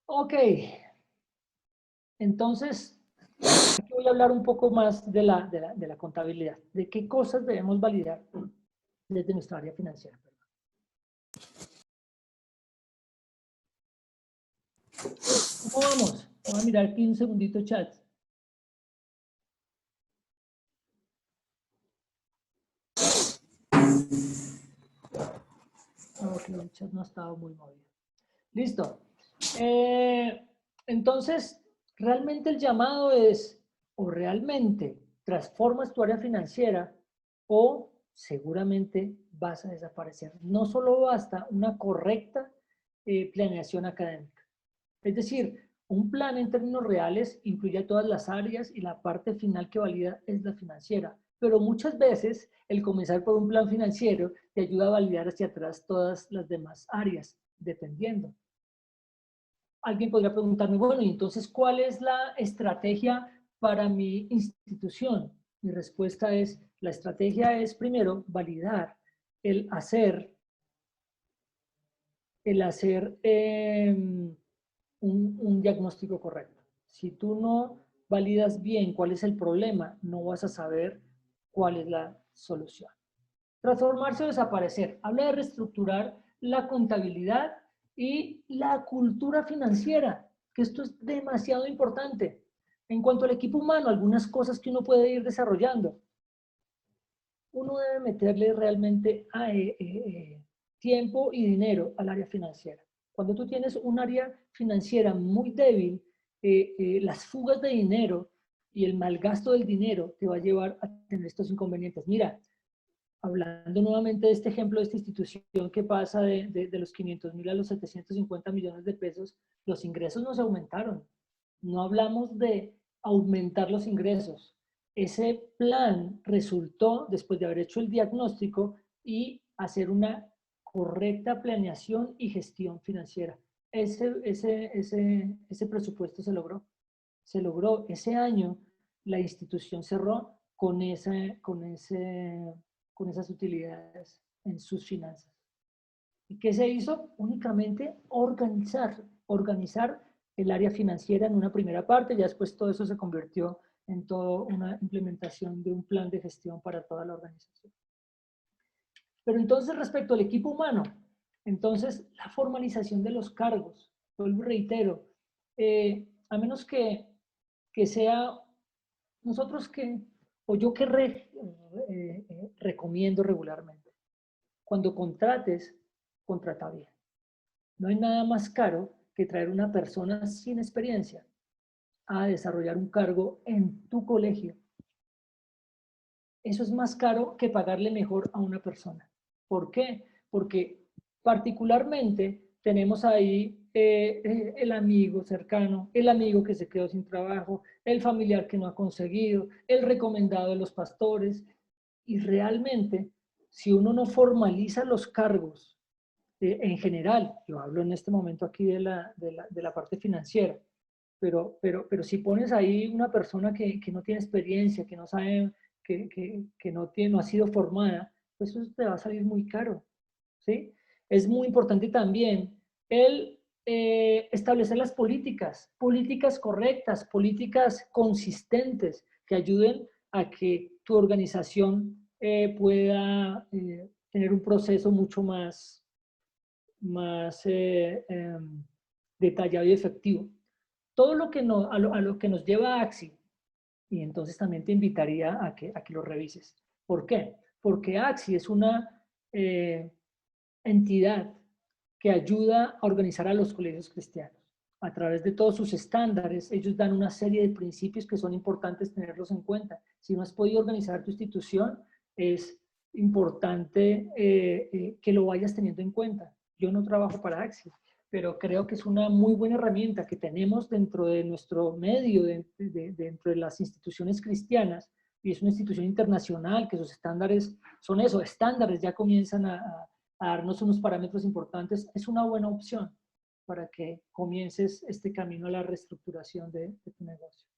Speaker 1: Ok, entonces aquí voy a hablar un poco más de la contabilidad, de qué cosas debemos validar desde nuestra área financiera. ¿Cómo vamos? Vamos a mirar aquí un segundito chat. Ok, el chat no ha estado muy movido. Listo. Entonces, realmente el llamado es, o realmente transformas tu área financiera o seguramente vas a desaparecer. No solo basta una correcta planeación académica. Es decir, un plan en términos reales incluye todas las áreas y la parte final que valida es la financiera. Pero muchas veces el comenzar por un plan financiero te ayuda a validar hacia atrás todas las demás áreas, dependiendo. Alguien podría preguntarme, bueno, y entonces, ¿cuál es la estrategia para mi institución? Mi respuesta es, la estrategia es primero validar el hacer, un diagnóstico correcto. Si tú no validas bien cuál es el problema, no vas a saber cuál es la solución. Transformarse o desaparecer. Habla de reestructurar la contabilidad y la cultura financiera, que esto es demasiado importante. En cuanto al equipo humano, algunas cosas que uno puede ir desarrollando. Uno debe meterle realmente tiempo y dinero al área financiera. Cuando tú tienes un área financiera muy débil, las fugas de dinero y el malgasto del dinero te va a llevar a tener estos inconvenientes. Mira, hablando nuevamente de este ejemplo de esta institución que pasa de los 500.000 a los 750 millones de pesos, los ingresos no se aumentaron. No hablamos de aumentar los ingresos. ese plan resultó, después de haber hecho el diagnóstico, y hacer una correcta planeación y gestión financiera. Ese presupuesto se logró. Se logró. Ese año la institución cerró con esas utilidades en sus finanzas. ¿Y qué se hizo? Únicamente organizar el área financiera en una primera parte, ya después todo eso se convirtió en toda una implementación de un plan de gestión para toda la organización. Pero entonces, respecto al equipo humano, entonces la formalización de los cargos, vuelvo y reitero, a menos que sea nosotros que, o yo que recomiendo regularmente, cuando contrates, contrata bien. No hay nada más caro que traer una persona sin experiencia a desarrollar un cargo en tu colegio. Eso es más caro que pagarle mejor a una persona. ¿Por qué? Porque particularmente tenemos ahí el amigo cercano, el amigo que se quedó sin trabajo, el familiar que no ha conseguido, el recomendado de los pastores. Y realmente, si uno no formaliza los cargos, en general, yo hablo en este momento aquí de la parte financiera, pero si pones ahí una persona que no tiene experiencia, que no sabe, que no ha sido formada, pues eso te va a salir muy caro, ¿sí? Es muy importante también el establecer las políticas correctas, políticas consistentes que ayuden a que tu organización pueda tener un proceso mucho más detallado y efectivo. Todo lo que a lo que nos lleva a Axi, y entonces también te invitaría a que lo revises. ¿Por qué? Porque Axi es una entidad que ayuda a organizar a los colegios cristianos. A través de todos sus estándares, ellos dan una serie de principios que son importantes tenerlos en cuenta. Si no has podido organizar tu institución, es importante que lo vayas teniendo en cuenta. Yo no trabajo para Axi, pero creo que es una muy buena herramienta que tenemos dentro de nuestro medio, dentro de las instituciones cristianas, y es una institución internacional que sus estándares son eso, estándares ya comienzan a darnos unos parámetros importantes. Es una buena opción para que comiences este camino a la reestructuración de tu negocio.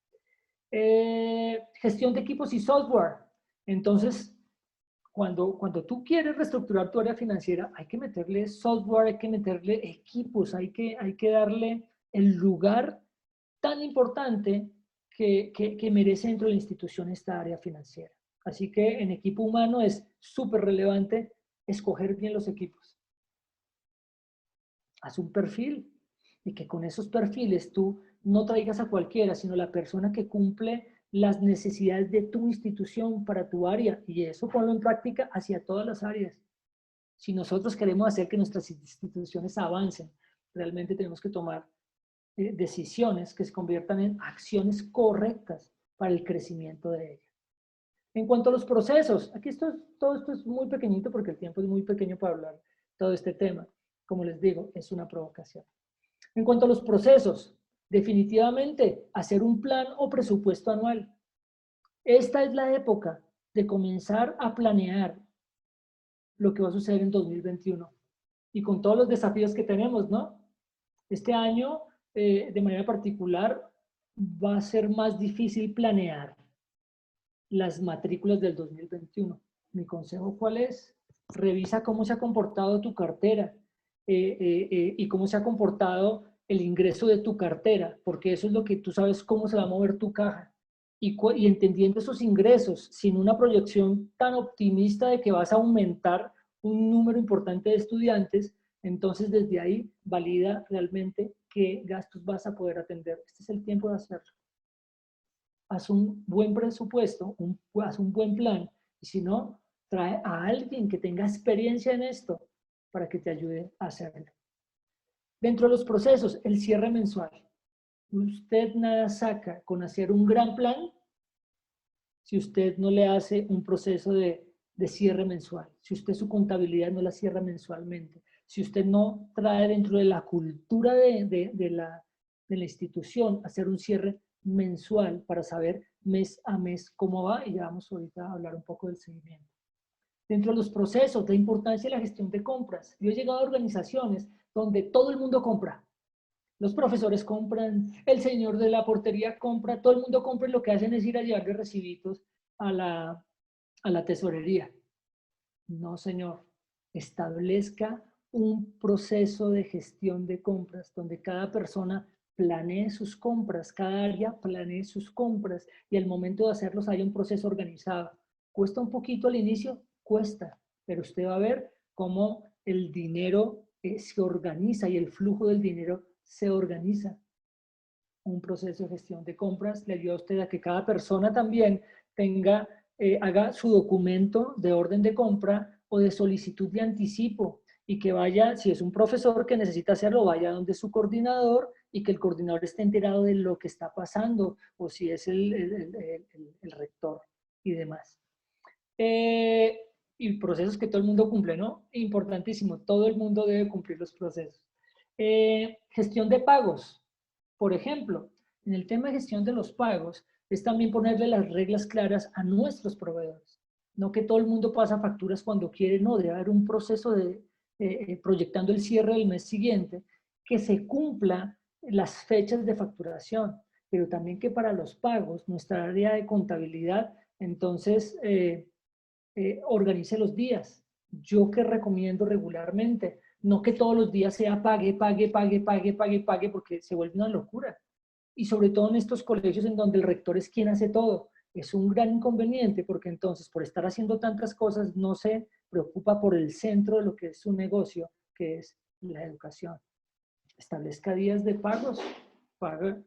Speaker 1: Gestión de equipos y software. Entonces, cuando tú quieres reestructurar tu área financiera, hay que meterle software, hay que meterle equipos, hay que darle el lugar tan importante que merece dentro de la institución esta área financiera. Así que en equipo humano es súper relevante escoger bien los equipos. Haz un perfil y que con esos perfiles tú no traigas a cualquiera, sino la persona que cumple las necesidades de tu institución para tu área, y eso ponlo en práctica hacia todas las áreas. Si nosotros queremos hacer que nuestras instituciones avancen, realmente tenemos que tomar decisiones que se conviertan en acciones correctas para el crecimiento de ella. En cuanto a los procesos, aquí todo esto es muy pequeñito porque el tiempo es muy pequeño para hablar todo este tema. Como les digo, es una provocación. En cuanto a los procesos, definitivamente hacer un plan o presupuesto anual. Esta es la época de comenzar a planear lo que va a suceder en 2021 y con todos los desafíos que tenemos, ¿no? Este año, de manera particular, va a ser más difícil planear las matrículas del 2021. Mi consejo, ¿cuál es? Revisa cómo se ha comportado tu cartera y cómo se ha comportado el ingreso de tu cartera, porque eso es lo que tú sabes cómo se va a mover tu caja. Y entendiendo esos ingresos, sin una proyección tan optimista de que vas a aumentar un número importante de estudiantes, entonces desde ahí valida realmente qué gastos vas a poder atender. Este es el tiempo de hacerlo. Haz un buen presupuesto, haz un buen plan, y si no, trae a alguien que tenga experiencia en esto para que te ayude a hacerlo. Dentro de los procesos, el cierre mensual. Usted nada saca con hacer un gran plan si usted no le hace un proceso de cierre mensual, si usted su contabilidad no la cierra mensualmente, si usted no trae dentro de la cultura de la institución hacer un cierre mensual para saber mes a mes cómo va y ya vamos ahorita a hablar un poco del seguimiento. Dentro de los procesos, la importancia de la gestión de compras. Yo he llegado a organizaciones donde todo el mundo compra. Los profesores compran, el señor de la portería compra, todo el mundo compra y lo que hacen es ir a llevarle recibitos a la tesorería. No, señor. Establezca un proceso de gestión de compras donde cada persona planee sus compras, cada área planee sus compras y al momento de hacerlos haya un proceso organizado. ¿Cuesta un poquito al inicio? Cuesta, pero usted va a ver cómo el dinero se organiza y el flujo del dinero se organiza. Un proceso de gestión de compras le ayuda a usted a que cada persona también tenga, haga su documento de orden de compra o de solicitud de anticipo y que vaya, si es un profesor que necesita hacerlo, vaya donde su coordinador y que el coordinador esté enterado de lo que está pasando o si es el rector y demás. Y procesos que todo el mundo cumple, ¿no? Importantísimo, todo el mundo debe cumplir los procesos. Gestión de pagos. Por ejemplo, en el tema de gestión de los pagos, es también ponerle las reglas claras a nuestros proveedores. No que todo el mundo pasa facturas cuando quiere, no, debe haber un proceso de proyectando el cierre del mes siguiente, que se cumpla las fechas de facturación, pero también que para los pagos, nuestra área de contabilidad, entonces, organice los días. Yo que recomiendo regularmente, no que todos los días sea pague, pague, pague, pague, pague, pague, porque se vuelve una locura. Y sobre todo en estos colegios en donde el rector es quien hace todo. Es un gran inconveniente porque entonces por estar haciendo tantas cosas no se preocupa por el centro de lo que es su negocio, que es la educación. Establezca días de pagos. Paga,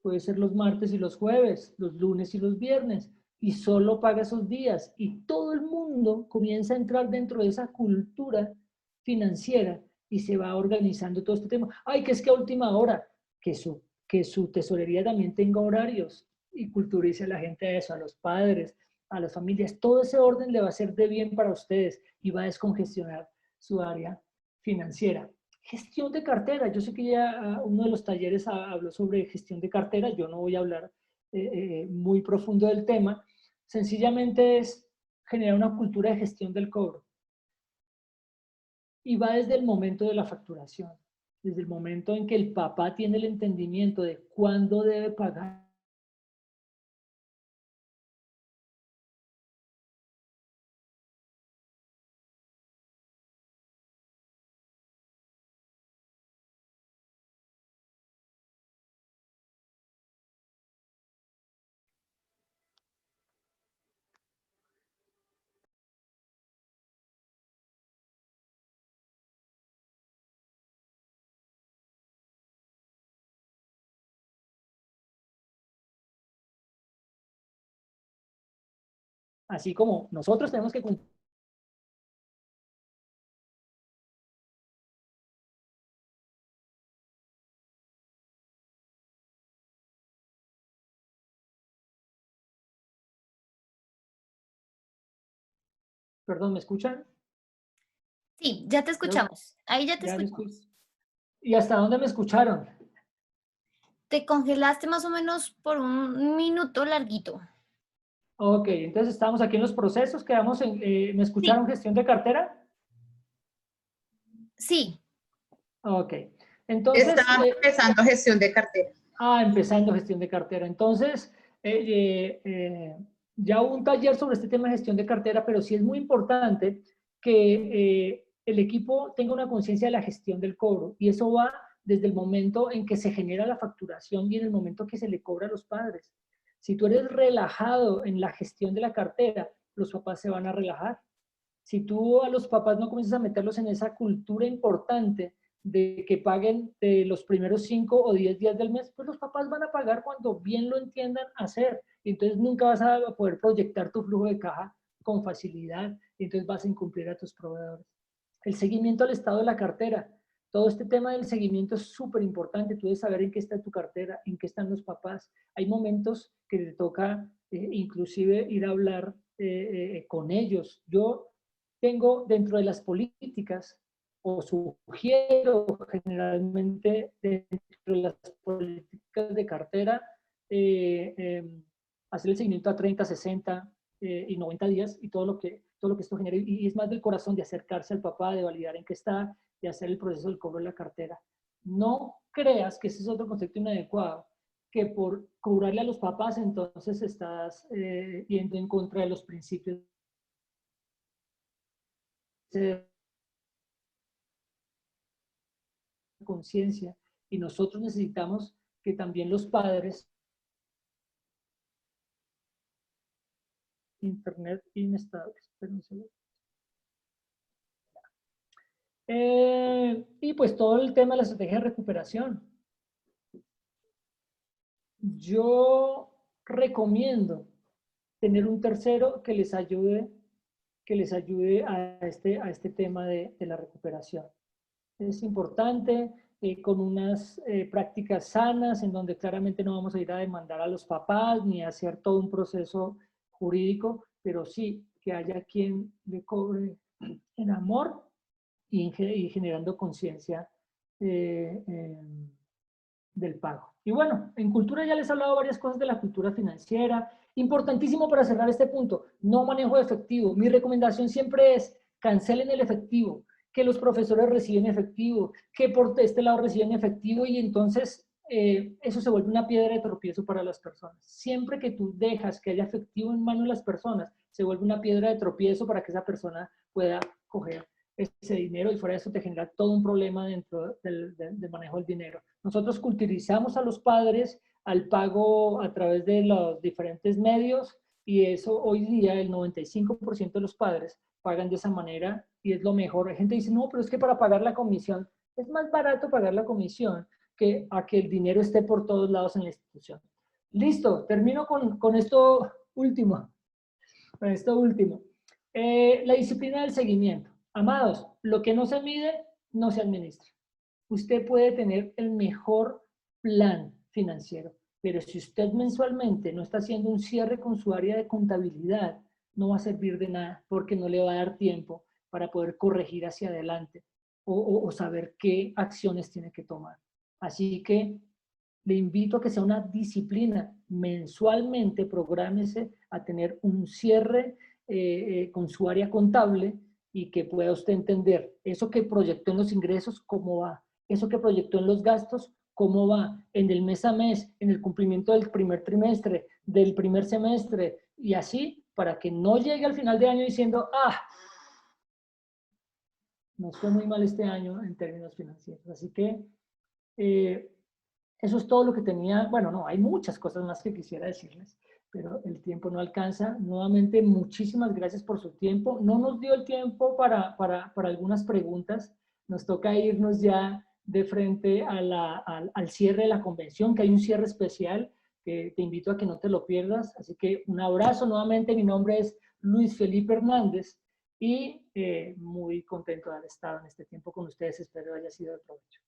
Speaker 1: puede ser los martes y los jueves, los lunes y los viernes, y solo paga esos días. Y todo el mundo comienza a entrar dentro de esa cultura financiera y se va organizando todo este tema. Ay, que es que a última hora, que su tesorería también tenga horarios y culturice a la gente a eso, a los padres, a las familias. Todo ese orden le va a ser de bien para ustedes y va a descongestionar su área financiera. Gestión de cartera. Yo sé que ya uno de los talleres habló sobre gestión de cartera. Yo no voy a hablar muy profundo del tema. Sencillamente es generar una cultura de gestión del cobro. Y va desde el momento de la facturación, desde el momento en que el papá tiene el entendimiento de cuándo debe pagar. Así como nosotros tenemos que cumplir. Perdón, ¿me escuchan?
Speaker 2: Sí, ya te
Speaker 1: Creo,
Speaker 2: escuchamos. Ahí ya te
Speaker 1: ya me
Speaker 2: escuchamos.
Speaker 1: escuchan. ¿Y hasta dónde me escucharon?
Speaker 2: Te congelaste más o menos por un minuto larguito.
Speaker 1: Ok, entonces estamos aquí en los procesos, quedamos en, ¿me
Speaker 2: Sí,
Speaker 1: escucharon gestión de cartera?
Speaker 2: sí.
Speaker 1: Ok, entonces,
Speaker 3: Estaban empezando gestión de cartera.
Speaker 1: empezando gestión de cartera. Entonces, ya hubo un taller sobre este tema de gestión de cartera, pero sí es muy importante que el equipo tenga una conciencia de la gestión del cobro. Y eso va desde el momento en que se genera la facturación y en el momento que se le cobra a los padres. Si tú eres relajado en la gestión de la cartera, los papás se van a relajar. Si tú a los papás no comienzas a meterlos en esa cultura importante de que paguen de los primeros 5 o 10 días del mes, pues los papás van a pagar cuando bien lo entiendan hacer. Y entonces nunca vas a poder proyectar tu flujo de caja con facilidad y entonces vas a incumplir a tus proveedores. El seguimiento al estado de la cartera. Todo este tema del seguimiento es súper importante. Tú debes saber en qué está tu cartera, en qué están los papás. Hay momentos que te toca inclusive ir a hablar con ellos. Yo tengo dentro de las políticas, o sugiero generalmente dentro de las políticas de cartera, hacer el seguimiento a 30, 60 y 90 días y todo lo que esto genera. Y es más del corazón de acercarse al papá, de validar en qué está, de hacer el proceso del cobro de la cartera. No creas que ese es otro concepto inadecuado, que por cobrarle a los papás entonces estás yendo en contra de los principios de conciencia. Y nosotros necesitamos que también los padres, internet inestable, espera un segundo. Y pues todo el tema de la estrategia de recuperación. Yo recomiendo tener un tercero que les ayude a este tema de la recuperación. Es importante con unas prácticas sanas en donde claramente no vamos a ir a demandar a los papás ni a hacer todo un proceso jurídico, pero sí que haya quien le cobre en amor y generando conciencia del pago. Y bueno, en cultura ya les he hablado varias cosas de la cultura financiera. Importantísimo para cerrar este punto, no manejo de efectivo. Mi recomendación siempre es cancelen el efectivo, que los profesores reciben efectivo, que por este lado reciben efectivo y entonces eso se vuelve una piedra de tropiezo para las personas. Siempre que tú dejas que haya efectivo en manos de las personas, se vuelve una piedra de tropiezo para que esa persona pueda coger ese dinero y fuera de eso te genera todo un problema dentro del manejo del dinero. Nosotros culturizamos a los padres al pago a través de los diferentes medios y eso hoy día el 95% de los padres pagan de esa manera y es lo mejor. Hay gente que dice, no, pero es que para pagar la comisión es más barato pagar la comisión que a que el dinero esté por todos lados en la institución. Listo, termino con esto último. Con esto último. La disciplina del seguimiento. Amados, lo que no se mide, no se administra. Usted puede tener el mejor plan financiero, pero si usted mensualmente no está haciendo un cierre con su área de contabilidad, no va a servir de nada porque no le va a dar tiempo para poder corregir hacia adelante o saber qué acciones tiene que tomar. Así que le invito a que sea una disciplina. Mensualmente prográmese a tener un cierre con su área contable y que pueda usted entender eso que proyectó en los ingresos, cómo va, eso que proyectó en los gastos, cómo va, en el mes a mes, en el cumplimiento del primer trimestre, del primer semestre, y así, para que no llegue al final de año diciendo, nos fue muy mal este año en términos financieros. Así que eso es todo lo que tenía. Bueno, no, hay muchas cosas más que quisiera decirles, pero el tiempo no alcanza. Nuevamente, muchísimas gracias por su tiempo. No nos dio el tiempo para algunas preguntas. Nos toca irnos ya de frente al cierre de la convención, que hay un cierre especial que te invito a que no te lo pierdas. Así que un abrazo nuevamente. Mi nombre es Luis Felipe Hernández y muy contento de haber estado en este tiempo con ustedes. Espero haya sido de provecho.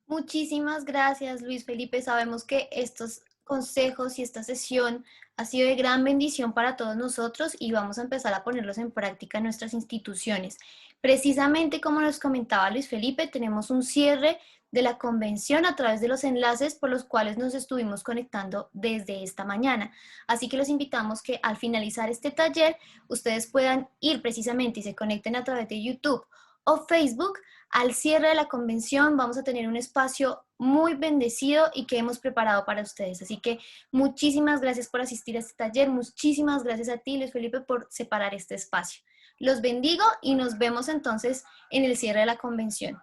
Speaker 2: Muchísimas gracias, Luis Felipe. Sabemos que estos consejos y esta sesión ha sido de gran bendición para todos nosotros y vamos a empezar a ponerlos en práctica en nuestras instituciones. Precisamente como nos comentaba Luis Felipe, tenemos un cierre de la convención a través de los enlaces por los cuales nos estuvimos conectando desde esta mañana. Así que los invitamos que al finalizar este taller, ustedes puedan ir precisamente y se conecten a través de YouTube o Facebook. Al cierre de la convención vamos a tener un espacio muy bendecido y que hemos preparado para ustedes. Así que muchísimas gracias por asistir a este taller. Muchísimas gracias a ti, Luis Felipe, por separar este espacio. Los bendigo y nos vemos entonces en el cierre de la convención.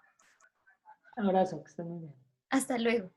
Speaker 1: Un abrazo, que estén muy bien.
Speaker 2: Hasta luego.